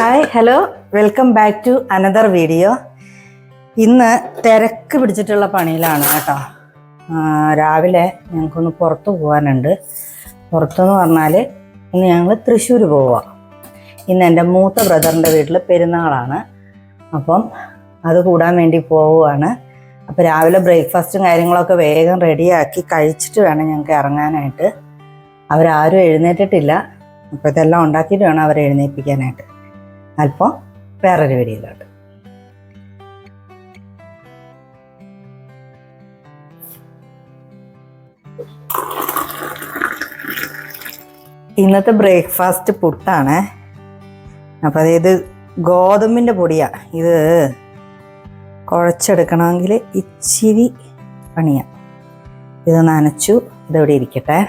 Hi hello welcome back to another video. ഇന്ന് തിരക്ക് പിടിച്ചിട്ടുള്ള പണിയിലാണ് കേട്ടോ. രാവിലെ ഞങ്ങൾക്കൊന്ന് പുറത്ത് പോകാനുണ്ട്. പുറത്തെന്ന് പറഞ്ഞാൽ ഇന്ന് ഞങ്ങൾ തൃശ്ശൂർ പോവുക. ഇന്ന് എൻ്റെ മൂത്ത ബ്രദറിൻ്റെ വീട്ടിൽ പെരുന്നാളാണ്. അപ്പം അത് കൂടാൻ വേണ്ടി പോവുകയാണ്. അപ്പോൾ രാവിലെ ബ്രേക്ക്ഫാസ്റ്റും കാര്യങ്ങളൊക്കെ വേഗം റെഡിയാക്കി കഴിച്ചിട്ട് വേണം ഞങ്ങൾക്ക് ഇറങ്ങാനായിട്ട്. അവരാരും എഴുന്നേറ്റിട്ടില്ല. അപ്പോൾ ഇതെല്ലാം ഉണ്ടാക്കിയിട്ട് വേണം അവരെ എഴുന്നേൽപ്പിക്കാനായിട്ട്. അല്പം വേറൊരു വീഡിയോയിലോട്ട്. ഇന്നത്തെ ബ്രേക്ക്ഫാസ്റ്റ് പുട്ടാണ്. അപ്പോൾ അതായത് ഗോതമ്പിൻ്റെ പൊടിയാണ്. ഇത് കുഴച്ചെടുക്കണമെങ്കിൽ ഇച്ചിരി പണിയാണ്. ഇത് നനച്ചു, ഇതവിടെ ഇരിക്കട്ടെ.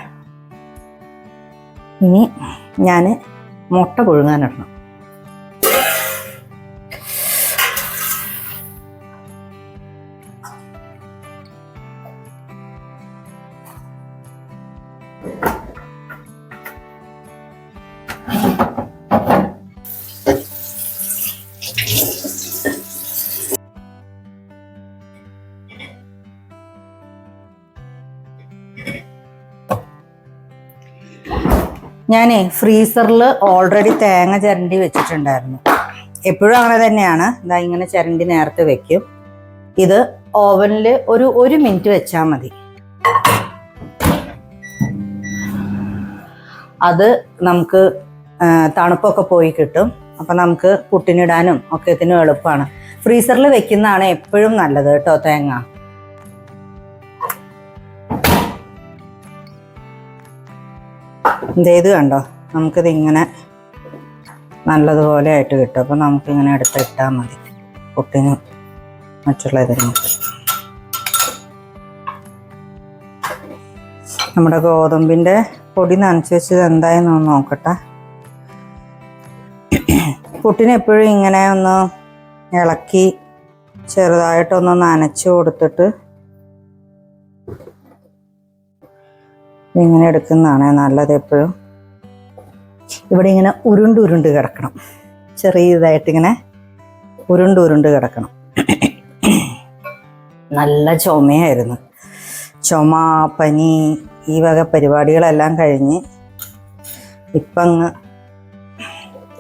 ഇനി ഞാൻ മുട്ട പുഴുങ്ങാനിടണം. ഞാൻ ഫ്രീസറിൽ ഓൾറെഡി തേങ്ങ ചിരണ്ടി വെച്ചിട്ടുണ്ടായിരുന്നു. എപ്പോഴും അങ്ങനെ തന്നെയാണ്. ഇതാ ഇങ്ങനെ ചിരണ്ടി നേരത്തെ വെക്കും. ഇത് ഓവനിൽ ഒരു മിനിറ്റ് വെച്ചാൽ മതി. അത് നമുക്ക് തണുപ്പൊക്കെ പോയി കിട്ടും. അപ്പം നമുക്ക് പുട്ടിനിടാനും ഒക്കത്തിനും എളുപ്പമാണ്. ഫ്രീസറിൽ വെക്കുന്നതാണ് എപ്പോഴും നല്ലത് കേട്ടോ തേങ്ങ. ഇത് കണ്ടോ, നമുക്കിതിങ്ങനെ നല്ലതുപോലെ ആയിട്ട് കിട്ടും. അപ്പം നമുക്കിങ്ങനെ എടുത്തിട്ടാൽ മതി പുട്ടിന് മറ്റുള്ള ഇതിന്. നമ്മുടെ ഗോതമ്പിൻ്റെ പൊടി നനച്ച് വെച്ചത് എന്തായെന്ന് ഒന്ന് നോക്കട്ടെ. പുട്ടിന് എപ്പോഴും ഇങ്ങനെ ഒന്ന് ഇളക്കി ചെറുതായിട്ടൊന്ന് നനച്ച് കൊടുത്തിട്ട് ഇങ്ങനെ എടുക്കുന്നതാണ് നല്ലത്. എപ്പോഴും ഇവിടെ ഇങ്ങനെ ഉരുണ്ട് കിടക്കണം. ചെറിയതായിട്ടിങ്ങനെ ഉരുണ്ട് കിടക്കണം. നല്ല ചുമയായിരുന്നു. ചുമ, പനി, ഈ വക പരിപാടികളെല്ലാം കഴിഞ്ഞ് ഇപ്പം അങ്ങ്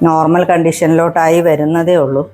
നോർമൽ കണ്ടീഷനിലോട്ടായി വരുന്നതേ ഉള്ളൂ.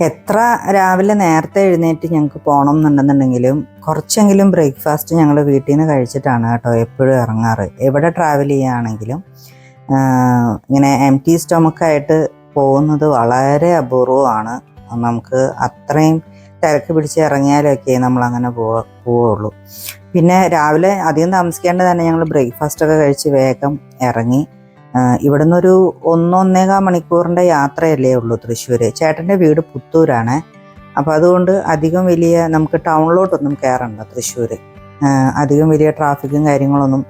എത്ര രാവിലെ നേരത്തെ എഴുന്നേറ്റ് ഞങ്ങൾക്ക് പോകണം എന്നുണ്ടെന്നുണ്ടെങ്കിലും കുറച്ചെങ്കിലും ബ്രേക്ക്ഫാസ്റ്റ് ഞങ്ങൾ വീട്ടിൽ നിന്ന് കഴിച്ചിട്ടാണ് കേട്ടോ എപ്പോഴും ഇറങ്ങാറ്. എവിടെ ട്രാവൽ ചെയ്യുകയാണെങ്കിലും ഇങ്ങനെ എംപ്റ്റി സ്റ്റൊമക്കായിട്ട് പോകുന്നത് വളരെ അപൂർവമാണ്. നമുക്ക് അത്രയും തിരക്ക് പിടിച്ച് ഇറങ്ങിയാലൊക്കെ നമ്മളങ്ങനെ പോവുള്ളൂ. പിന്നെ രാവിലെ അധികം താമസിക്കാണ്ട് തന്നെ ഞങ്ങൾ ബ്രേക്ക്ഫാസ്റ്റൊക്കെ കഴിച്ച് വേഗം ഇറങ്ങി. ഇവിടെ നിന്നൊരു 1-1.25 മണിക്കൂറിൻ്റെ യാത്രയല്ലേ ഉള്ളൂ തൃശ്ശൂർ. ചേട്ടൻ്റെ വീട് പുത്തൂരാണ്. അപ്പോൾ അതുകൊണ്ട് അധികം വലിയ നമുക്ക് ടൗണിലോട്ടൊന്നും കയറണ്ട തൃശ്ശൂർ. അധികം വലിയ ട്രാഫിക്കും കാര്യങ്ങളൊന്നും.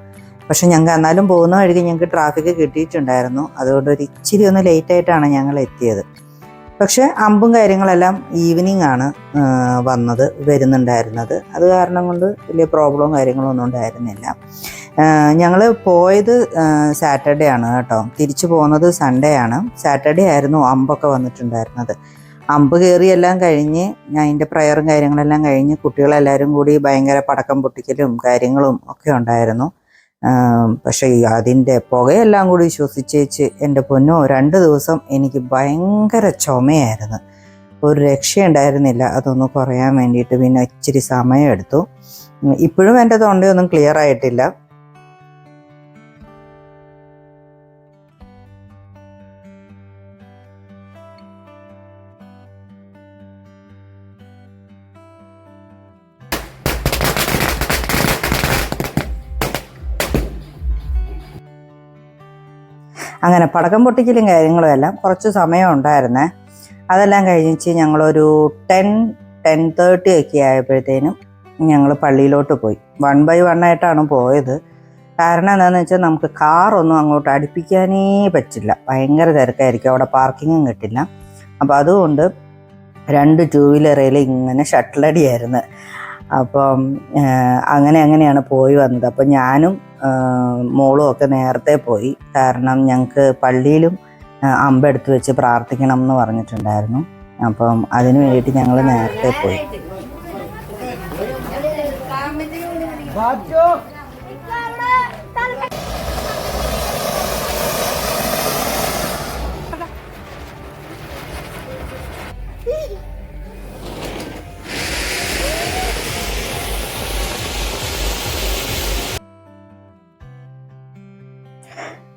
പക്ഷെ ഞങ്ങൾക്ക് എന്നാലും പോകുന്ന വഴിക്ക് ഞങ്ങൾക്ക് ട്രാഫിക്ക് കിട്ടിയിട്ടുണ്ടായിരുന്നു. അതുകൊണ്ട് ഒരു ഇച്ചിരി ഒന്ന് ലേറ്റായിട്ടാണ് ഞങ്ങൾ എത്തിയത്. പക്ഷെ അമ്പും കാര്യങ്ങളെല്ലാം ഈവനിങ് ആണ് വരുന്നുണ്ടായിരുന്നത്. അത് കാരണം കൊണ്ട് വലിയ പ്രോബ്ലവും കാര്യങ്ങളൊന്നും ഉണ്ടായിരുന്നില്ല. ഞങ്ങൾ പോയത് സാറ്റർഡേ ആണ് കേട്ടോ. തിരിച്ചു പോകുന്നത് സൺഡേ ആണ്. സാറ്റർഡേ ആയിരുന്നു അമ്പൊക്കെ വന്നിട്ടുണ്ടായിരുന്നത്. അമ്പ് കയറിയെല്ലാം കഴിഞ്ഞ് അതിൻ്റെ പ്രയറും കാര്യങ്ങളെല്ലാം കഴിഞ്ഞ് കുട്ടികളെല്ലാവരും കൂടി ഭയങ്കര പടക്കം പൊട്ടിക്കലും കാര്യങ്ങളും ഒക്കെ ഉണ്ടായിരുന്നു. പക്ഷേ അതിൻ്റെ പുകയെല്ലാം കൂടി ശ്വസിച്ചേച്ച് എൻ്റെ പൊന്നോ 2 ദിവസം എനിക്ക് ഭയങ്കര ചുമയായിരുന്നു. ഒരു രക്ഷയുണ്ടായിരുന്നില്ല അതൊന്ന് കുറയാൻ വേണ്ടിയിട്ട്. പിന്നെ ഇച്ചിരി സമയമെടുത്തു. ഇപ്പോഴും എൻ്റെ തൊണ്ടയൊന്നും ക്ലിയർ ആയിട്ടില്ല. അങ്ങനെ പടക്കം പൊട്ടിക്കലും കാര്യങ്ങളും എല്ലാം കുറച്ച് സമയം ഉണ്ടായിരുന്നേ. അതെല്ലാം കഴിഞ്ഞിട്ട് ഞങ്ങളൊരു 10-10:30 ഒക്കെ ആയപ്പോഴത്തേനും ഞങ്ങൾ പള്ളിയിലോട്ട് പോയി. 1 by 1 ആയിട്ടാണ് പോയത്. കാരണം എന്താണെന്ന് വെച്ചാൽ നമുക്ക് കാറൊന്നും അങ്ങോട്ട് അടുപ്പിക്കാനേ പറ്റില്ല, ഭയങ്കര തിരക്കായിരിക്കും, അവിടെ പാർക്കിങ്ങും കിട്ടില്ല. അപ്പോൾ അതുകൊണ്ട് 2 2 വീലറിൽ ഇങ്ങനെ ഷട്ടിലടിയായിരുന്നു. അപ്പം അങ്ങനെയാണ് പോയി വന്നത്. അപ്പം ഞാനും മോളും ഒക്കെ നേരത്തെ പോയി. കാരണം ഞങ്ങൾക്ക് പള്ളിയിലും അമ്പെടുത്ത് വെച്ച് പ്രാർത്ഥിക്കണം എന്ന് പറഞ്ഞിട്ടുണ്ടായിരുന്നു. അപ്പം അതിന് വേണ്ടിയിട്ട് ഞങ്ങൾ നേരത്തെ പോയി.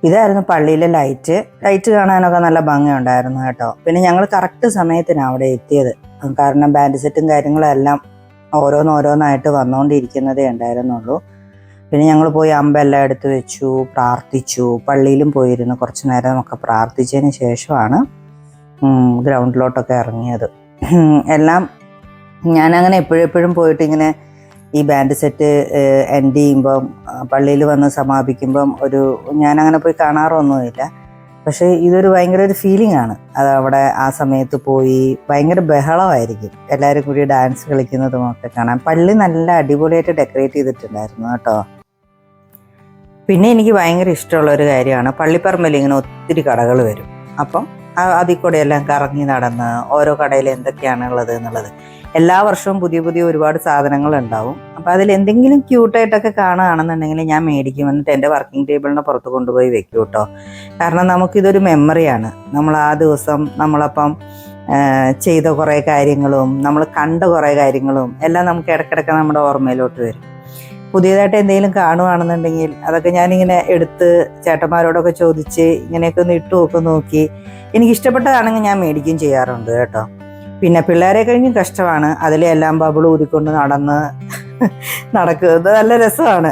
ഇതായിരുന്നു പള്ളിയിലെ ലൈറ്റ് കാണാനൊക്കെ നല്ല ഭംഗിയുണ്ടായിരുന്നു കേട്ടോ. പിന്നെ ഞങ്ങൾ കറക്റ്റ് സമയത്തിനാണ് അവിടെ എത്തിയത്. കാരണം ബാൻഡ് സെറ്റും കാര്യങ്ങളെല്ലാം ഓരോന്നായിട്ട് വന്നുകൊണ്ടിരിക്കുന്നതേ ഉണ്ടായിരുന്നുള്ളൂ. പിന്നെ ഞങ്ങൾ പോയി അമ്പെല്ലാം എടുത്ത് വെച്ചു, പ്രാർത്ഥിച്ചു. പള്ളിയിലും പോയിരുന്നു കുറച്ച് നേരമൊക്കെ പ്രാർത്ഥിച്ചതിന് ശേഷമാണ് ഗ്രൗണ്ടിലോട്ടൊക്കെ ഇറങ്ങിയത്. എല്ലാം ഞാനങ്ങനെ എപ്പോഴും പോയിട്ട് ഇങ്ങനെ ഈ ബാൻഡ് സെറ്റ് എൻഡ് ചെയ്യുമ്പം പള്ളിയിൽ വന്ന് സമാപിക്കുമ്പം ഞാനങ്ങനെ പോയി കാണാറൊന്നുമില്ല. പക്ഷേ ഇതൊരു ഭയങ്കര ഒരു ഫീലിംഗ് ആണ്. അത് അവിടെ ആ സമയത്ത് പോയി ഭയങ്കര ബഹളമായിരിക്കും, എല്ലാവരും കൂടി ഡാൻസ് കളിക്കുന്നതും ഒക്കെ കാണാൻ. പള്ളി നല്ല അടിപൊളിയായിട്ട് ഡെക്കറേറ്റ് ചെയ്തിട്ടുണ്ടായിരുന്നു കേട്ടോ. പിന്നെ എനിക്ക് ഭയങ്കര ഇഷ്ടമുള്ളൊരു കാര്യമാണ്, പള്ളിപ്പറമ്പിൽ ഇങ്ങനെ ഒത്തിരി കടകൾ വരും. അപ്പം അതിൽ കൂടെ എല്ലാം കറങ്ങി നടന്ന് ഓരോ കടയിൽ എന്തൊക്കെയാണുള്ളത് എന്നുള്ളത്. എല്ലാ വർഷവും പുതിയ ഒരുപാട് സാധനങ്ങൾ ഉണ്ടാവും. അപ്പോൾ അതിൽ എന്തെങ്കിലും ക്യൂട്ടായിട്ടൊക്കെ കാണുകയാണെന്നുണ്ടെങ്കിൽ ഞാൻ മേടിക്കും, എന്നിട്ട് എൻ്റെ വർക്കിംഗ് ടേബിളിന് പുറത്ത് കൊണ്ടുപോയി വെക്കും കേട്ടോ. കാരണം നമുക്കിതൊരു മെമ്മറിയാണ്. നമ്മൾ ആ ദിവസം നമ്മളപ്പം ചെയ്ത കുറേ കാര്യങ്ങളും നമ്മൾ കണ്ട കുറേ കാര്യങ്ങളും എല്ലാം നമുക്ക് ഇടയ്ക്കിടയ്ക്ക് നമ്മുടെ ഓർമ്മയിലോട്ട് വരും. പുതിയതായിട്ട് എന്തെങ്കിലും കാണുകയാണെന്നുണ്ടെങ്കിൽ അതൊക്കെ ഞാനിങ്ങനെ എടുത്ത് ചേട്ടന്മാരോടൊക്കെ ചോദിച്ച് ഇങ്ങനെയൊക്കെ ഒന്ന് ഇട്ടുമൊക്കെ നോക്കി എനിക്കിഷ്ടപ്പെട്ടതാണെങ്കിൽ ഞാൻ മേടിക്കുകയും ചെയ്യാറുണ്ട് കേട്ടോ. പിന്നെ പിള്ളേരെ കഴിഞ്ഞും കഷ്ടമാണ്, അതിലെല്ലാം ബബിൾ ഊതിക്കൊണ്ട് നടക്കുന്നത് നല്ല രസമാണ്.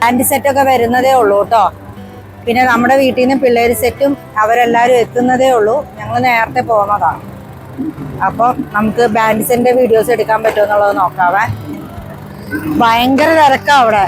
ബാൻഡ് സെറ്റൊക്കെ വരുന്നതേ ഉള്ളൂ കേട്ടോ. പിന്നെ നമ്മുടെ വീട്ടിൽ നിന്ന് പിള്ളേർ സെറ്റും അവരെല്ലാവരും എത്തുന്നതേ ഉള്ളൂ. ഞങ്ങൾ നേരത്തെ പോകുന്നതാണ്. അപ്പം നമുക്ക് ബാൻഡ് സെറ്റിന്റെ വീഡിയോസ് എടുക്കാൻ പറ്റുമോ എന്നുള്ളത് നോക്കാവേ. ഭയങ്കര തിരക്കാ അവിടെ.